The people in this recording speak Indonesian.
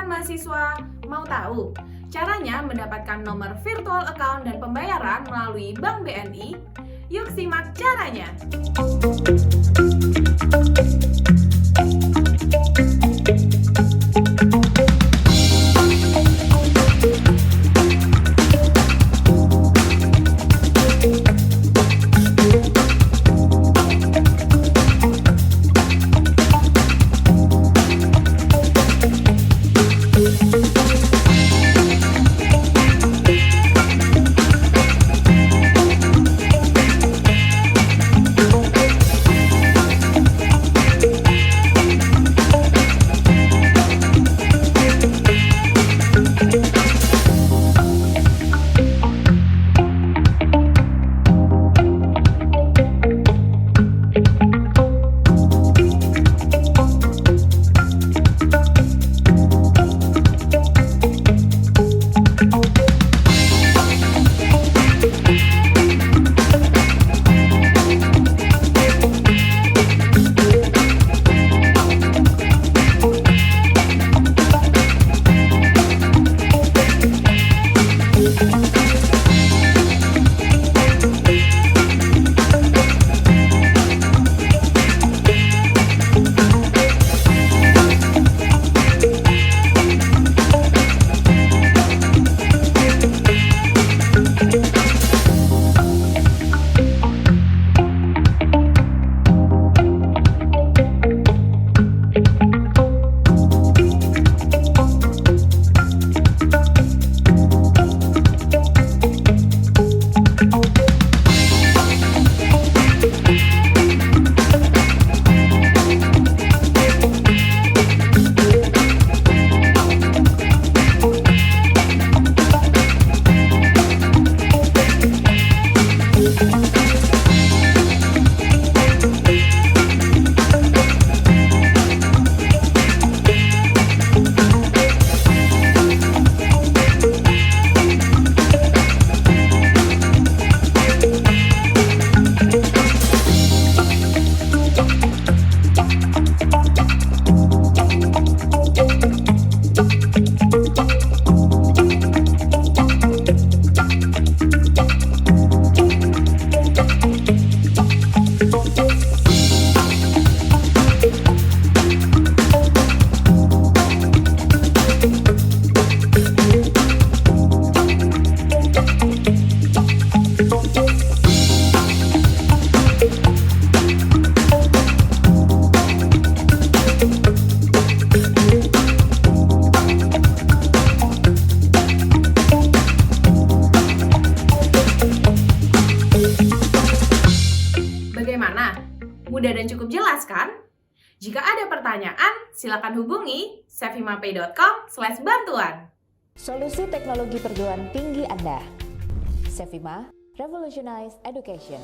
Kan mahasiswa mau tahu caranya mendapatkan nomor virtual account dan pembayaran melalui Bank BNI? Yuk simak caranya! Bagaimana? Mudah dan cukup jelas kan? Jika ada pertanyaan, silakan hubungi SEVIMAPay.com/bantuan. Solusi teknologi perguruan tinggi Anda. SEVIMA, Revolutionize Education.